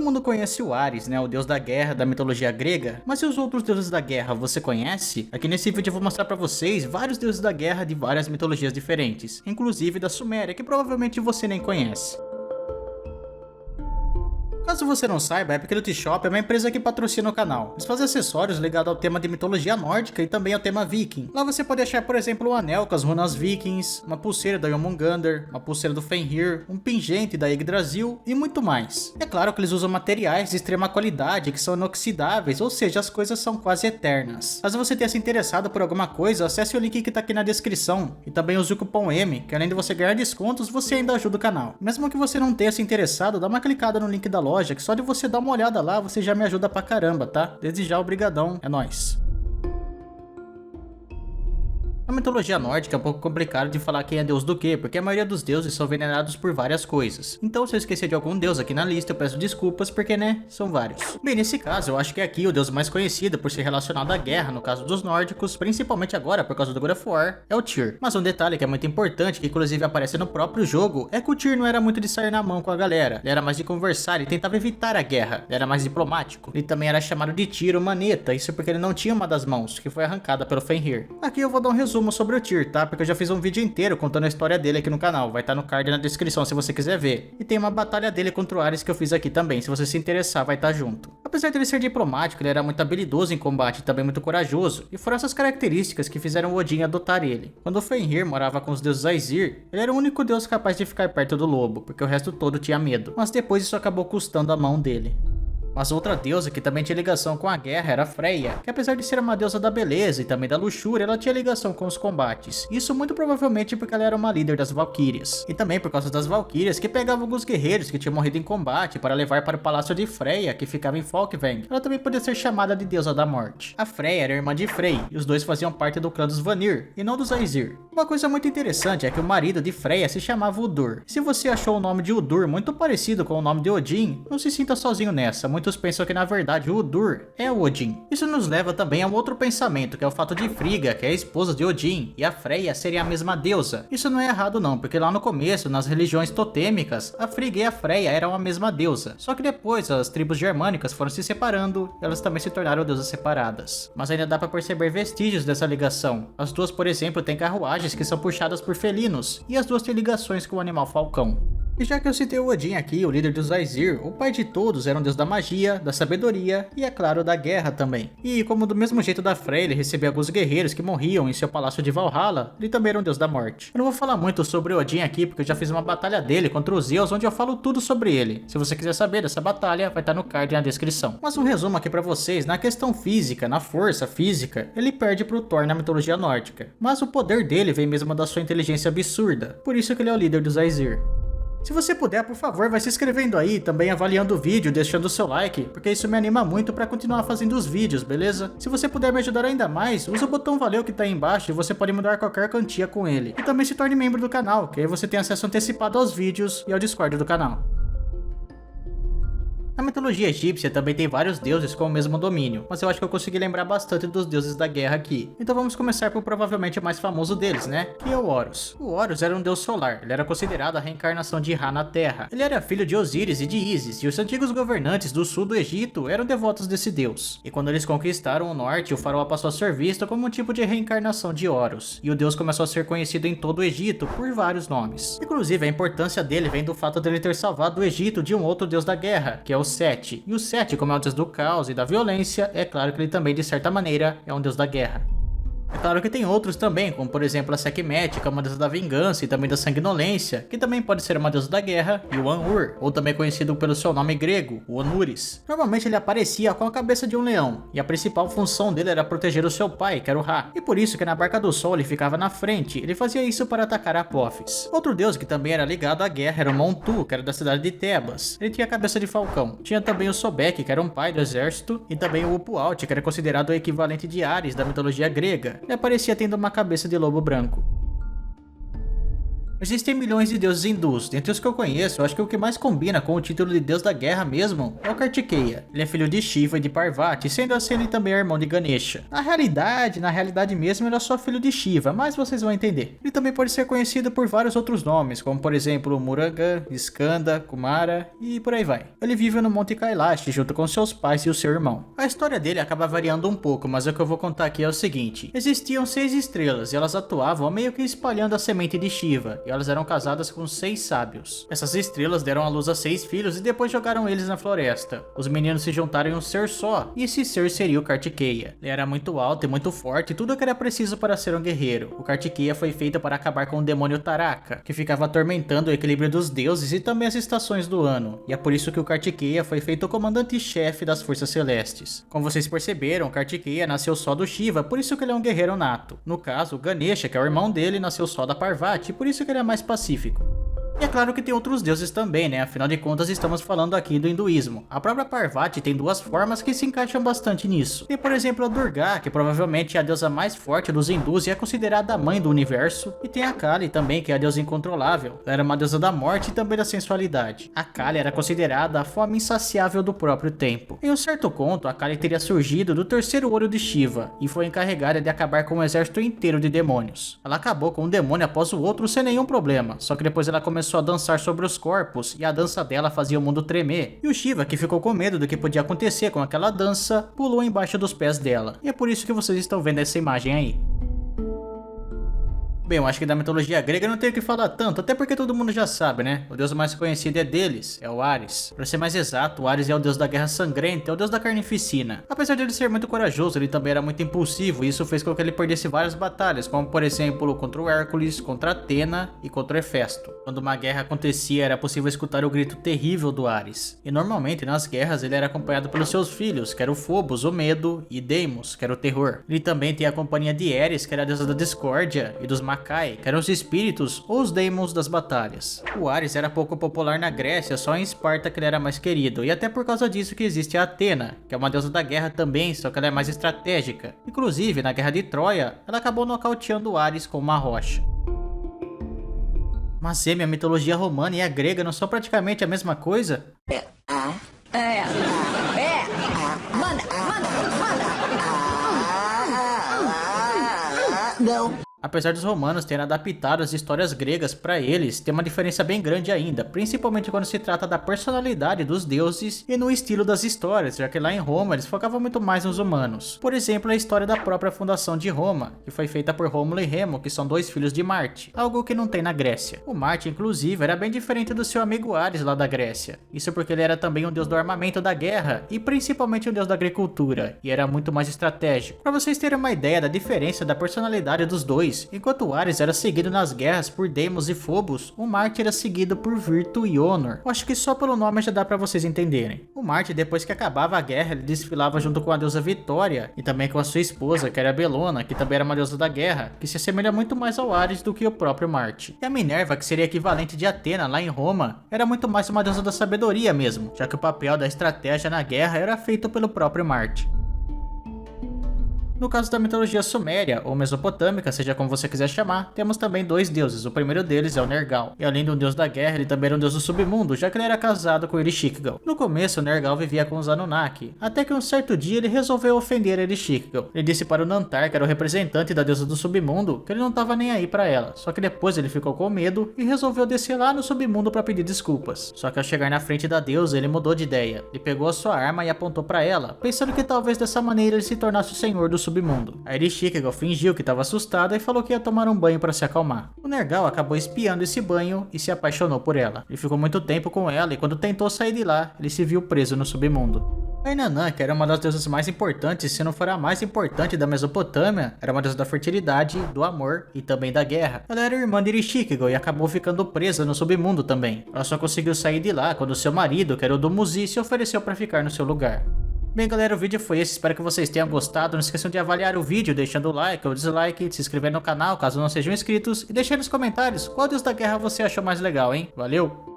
Todo mundo conhece o Ares, né, o deus da guerra da mitologia grega, mas e os outros deuses da guerra, você conhece? Aqui nesse vídeo eu vou mostrar pra vocês vários deuses da guerra de várias mitologias diferentes, inclusive da Suméria, que provavelmente você nem conhece. Caso você não saiba, a Epic Loot Shop é uma empresa que patrocina o canal. Eles fazem acessórios ligados ao tema de mitologia nórdica e também ao tema viking. Lá você pode achar, por exemplo, um anel com as runas vikings, uma pulseira da Jormungandr, uma pulseira do Fenrir, um pingente da Yggdrasil e muito mais. É claro que eles usam materiais de extrema qualidade que são inoxidáveis, ou seja, as coisas são quase eternas. Caso você tenha se interessado por alguma coisa, acesse o link que tá aqui na descrição e também use o cupom M, que além de você ganhar descontos, você ainda ajuda o canal. Mesmo que você não tenha se interessado, dá uma clicada no link da loja, que só de você dar uma olhada lá, você já me ajuda pra caramba, tá? Desde já, obrigadão, é nóis. A mitologia nórdica é um pouco complicado de falar quem é deus do que, porque a maioria dos deuses são venerados por várias coisas. Então se eu esquecer de algum deus aqui na lista, eu peço desculpas, porque né, são vários. Bem, nesse caso, eu acho que aqui o deus mais conhecido por ser relacionado à guerra, no caso dos nórdicos, principalmente agora por causa do God of War, é o Tyr. Mas um detalhe que é muito importante, que inclusive aparece no próprio jogo, é que o Tyr não era muito de sair na mão com a galera. Ele era mais de conversar e tentava evitar a guerra. Ele era mais diplomático. Ele também era chamado de Tyr ou Maneta, isso porque ele não tinha uma das mãos, que foi arrancada pelo Fenrir. Aqui eu vou dar um resumo sobre o Tyr, tá? Porque eu já fiz um vídeo inteiro contando a história dele aqui no canal, vai estar no card na descrição se você quiser ver. E tem uma batalha dele contra o Ares que eu fiz aqui também, se você se interessar vai estar junto. Apesar de ele ser diplomático, ele era muito habilidoso em combate e também muito corajoso, e foram essas características que fizeram Odin adotar ele. Quando o Fenrir morava com os deuses Aesir, ele era o único deus capaz de ficar perto do lobo, porque o resto todo tinha medo, mas depois isso acabou custando a mão dele. Mas outra deusa que também tinha ligação com a guerra era Freya, que apesar de ser uma deusa da beleza e também da luxúria, ela tinha ligação com os combates. Isso muito provavelmente porque ela era uma líder das Valquírias. E também por causa das Valquírias que pegavam alguns guerreiros que tinham morrido em combate para levar para o palácio de Freya, que ficava em Folkvang. Ela também podia ser chamada de deusa da morte. A Freya era irmã de Frey, e os dois faziam parte do clã dos Vanir, e não dos Aesir. Uma coisa muito interessante é que o marido de Freya se chamava Udur. Se você achou o nome de Udur muito parecido com o nome de Odin, não se sinta sozinho nessa. Muitos pensam que na verdade o Udur é o Odin. Isso nos leva também a um outro pensamento, que é o fato de Frigga, que é a esposa de Odin, e a Freya serem a mesma deusa. Isso não é errado não, porque lá no começo, nas religiões totêmicas, a Frigga e a Freya eram a mesma deusa. Só que depois as tribos germânicas foram se separando, elas também se tornaram deusas separadas. Mas ainda dá para perceber vestígios dessa ligação. As duas, por exemplo, têm carruagens que são puxadas por felinos, e as duas têm ligações com o animal falcão. E já que eu citei o Odin aqui, o líder dos Aesir, o pai de todos era um deus da magia, da sabedoria e, é claro, da guerra também. E como do mesmo jeito da Freya ele recebia alguns guerreiros que morriam em seu palácio de Valhalla, ele também era um deus da morte. Eu não vou falar muito sobre o Odin aqui, porque eu já fiz uma batalha dele contra os Zeus, onde eu falo tudo sobre ele. Se você quiser saber dessa batalha, vai estar no card na descrição. Mas um resumo aqui pra vocês, na questão física, na força física, ele perde pro Thor na mitologia nórdica. Mas o poder dele vem mesmo da sua inteligência absurda, por isso que ele é o líder dos Aesir. Se você puder, por favor, vai se inscrevendo aí, também avaliando o vídeo, deixando o seu like, porque isso me anima muito pra continuar fazendo os vídeos, beleza? Se você puder me ajudar ainda mais, usa o botão valeu que tá aí embaixo e você pode mudar qualquer quantia com ele. E também se torne membro do canal, que aí você tem acesso antecipado aos vídeos e ao Discord do canal. A mitologia egípcia também tem vários deuses com o mesmo domínio, mas eu acho que eu consegui lembrar bastante dos deuses da guerra aqui. Então vamos começar por provavelmente o mais famoso deles, né? Que é o Horus. O Horus era um deus solar, ele era considerado a reencarnação de Ra na Terra. Ele era filho de Osíris e de Ísis, e os antigos governantes do sul do Egito eram devotos desse deus. E quando eles conquistaram o norte, o faraó passou a ser visto como um tipo de reencarnação de Horus, e o deus começou a ser conhecido em todo o Egito por vários nomes. Inclusive, a importância dele vem do fato dele ter salvado o Egito de um outro deus da guerra, que é o Sete. E o Sete, como é o deus do caos e da violência, é claro que ele também, de certa maneira, é um deus da guerra. É claro que tem outros também, como por exemplo a Sekhmet, que é uma deusa da vingança e também da sanguinolência, que também pode ser uma deusa da guerra, e o Anu-Ur, ou também conhecido pelo seu nome grego, o Anuris. Normalmente ele aparecia com a cabeça de um leão, e a principal função dele era proteger o seu pai, que era o Ra. E por isso que na Barca do Sol ele ficava na frente, ele fazia isso para atacar Apophis. Outro deus que também era ligado à guerra era o Montu, que era da cidade de Tebas. Ele tinha a cabeça de falcão. Tinha também o Sobek, que era um pai do exército, e também o Upualt, que era considerado o equivalente de Ares da mitologia grega. Ele aparecia tendo uma cabeça de lobo branco. Existem milhões de deuses hindus, dentre os que eu conheço, eu acho que o que mais combina com o título de deus da guerra mesmo é o Kartikeya. Ele é filho de Shiva e de Parvati, sendo assim ele também é irmão de Ganesha. Na realidade mesmo ele é só filho de Shiva, mas vocês vão entender. Ele também pode ser conhecido por vários outros nomes, como por exemplo Murugan, Skanda, Kumara e por aí vai. Ele vive no Monte Kailash junto com seus pais e o seu irmão. A história dele acaba variando um pouco, mas o que eu vou contar aqui é o seguinte. Existiam 6 estrelas e elas atuavam meio que espalhando a semente de Shiva. Elas eram casadas com 6 sábios. Essas estrelas deram à luz a 6 filhos e depois jogaram eles na floresta. Os meninos se juntaram em um ser só, e esse ser seria o Kartikeya. Ele era muito alto e muito forte, e tudo que era preciso para ser um guerreiro. O Kartikeya foi feito para acabar com o demônio Taraka, que ficava atormentando o equilíbrio dos deuses e também as estações do ano. E é por isso que o Kartikeya foi feito o comandante-chefe das forças celestes. Como vocês perceberam, o Kartikeya nasceu só do Shiva, por isso que ele é um guerreiro nato. No caso, o Ganesha, que é o irmão dele, nasceu só da Parvati, por isso que ele é mais pacífico. E é claro que tem outros deuses também, né? Afinal de contas estamos falando aqui do hinduísmo. A própria Parvati tem 2 formas que se encaixam bastante nisso. Tem por exemplo a Durga, que provavelmente é a deusa mais forte dos hindus e é considerada a mãe do universo. E tem a Kali também, que é a deusa incontrolável. Ela era uma deusa da morte e também da sensualidade. A Kali era considerada a fome insaciável do próprio tempo. Em um certo conto, a Kali teria surgido do terceiro olho de Shiva e foi encarregada de acabar com um exército inteiro de demônios. Ela acabou com um demônio após o outro sem nenhum problema, só que depois ela começou a dançar sobre os corpos e a dança dela fazia o mundo tremer. E o Shiva, que ficou com medo do que podia acontecer com aquela dança, pulou embaixo dos pés dela. E é por isso que vocês estão vendo essa imagem aí. Bem, eu acho que da mitologia grega não tenho o que falar tanto, até porque todo mundo já sabe, né? O deus mais conhecido é deles, é o Ares. Pra ser mais exato, o Ares é o deus da guerra sangrenta, é o deus da carnificina. Apesar de ele ser muito corajoso, ele também era muito impulsivo e isso fez com que ele perdesse várias batalhas, como por exemplo contra o Hércules, contra Atena e contra o Hefesto. Quando uma guerra acontecia, era possível escutar o grito terrível do Ares. E normalmente nas guerras ele era acompanhado pelos seus filhos, que era o Phobos, o medo, e Deimos, que era o terror. Ele também tem a companhia de Eris, que era a deusa da discórdia, e dos Makai, que eram os espíritos ou os daemons das batalhas. O Ares era pouco popular na Grécia, só em Esparta que ele era mais querido, e até por causa disso que existe a Atena, que é uma deusa da guerra também, só que ela é mais estratégica. Inclusive, na guerra de Troia, ela acabou nocauteando o Ares com uma rocha. Mas a mitologia romana e a grega não são praticamente a mesma coisa? Não. Apesar dos romanos terem adaptado as histórias gregas para eles, tem uma diferença bem grande ainda, principalmente quando se trata da personalidade dos deuses e no estilo das histórias, já que lá em Roma eles focavam muito mais nos humanos. Por exemplo, a história da própria fundação de Roma, que foi feita por Rômulo e Remo, que são 2 filhos de Marte, algo que não tem na Grécia. O Marte, inclusive, era bem diferente do seu amigo Ares lá da Grécia. Isso porque ele era também um deus do armamento da guerra e principalmente um deus da agricultura, e era muito mais estratégico. Para vocês terem uma ideia da diferença da personalidade dos dois, enquanto o Ares era seguido nas guerras por Deimos e Phobos, o Marte era seguido por Virtu e Honor. Eu acho que só pelo nome já dá pra vocês entenderem. O Marte, depois que acabava a guerra, ele desfilava junto com a deusa Vitória e também com a sua esposa, que era Belona, que também era uma deusa da guerra, que se assemelha muito mais ao Ares do que o próprio Marte. E a Minerva, que seria equivalente de Atena lá em Roma, era muito mais uma deusa da sabedoria mesmo, já que o papel da estratégia na guerra era feito pelo próprio Marte. No caso da mitologia suméria, ou mesopotâmica, seja como você quiser chamar, temos também 2 deuses. O primeiro deles é o Nergal. E além de um deus da guerra, ele também era um deus do submundo, já que ele era casado com Ereshkigal. No começo, o Nergal vivia com os Anunnaki, até que um certo dia ele resolveu ofender Ereshkigal. Ele disse para o Nantar, que era o representante da deusa do submundo, que ele não estava nem aí para ela. Só que depois ele ficou com medo e resolveu descer lá no submundo para pedir desculpas. Só que ao chegar na frente da deusa, ele mudou de ideia. Ele pegou a sua arma e apontou para ela, pensando que talvez dessa maneira ele se tornasse o senhor do submundo. A Ereshkigal fingiu que estava assustada e falou que ia tomar um banho para se acalmar. O Nergal acabou espiando esse banho e se apaixonou por ela. Ele ficou muito tempo com ela e quando tentou sair de lá, ele se viu preso no submundo. A Inanna, que era uma das deusas mais importantes, se não for a mais importante da Mesopotâmia, era uma deusa da fertilidade, do amor e também da guerra. Ela era irmã de Ereshkigal e acabou ficando presa no submundo também. Ela só conseguiu sair de lá quando seu marido, que era o Dumuzi, se ofereceu para ficar no seu lugar. Bem galera, o vídeo foi esse, espero que vocês tenham gostado, não esqueçam de avaliar o vídeo deixando o like ou dislike, se inscrever no canal caso não sejam inscritos e deixar nos comentários qual deus da guerra você achou mais legal, hein? Valeu!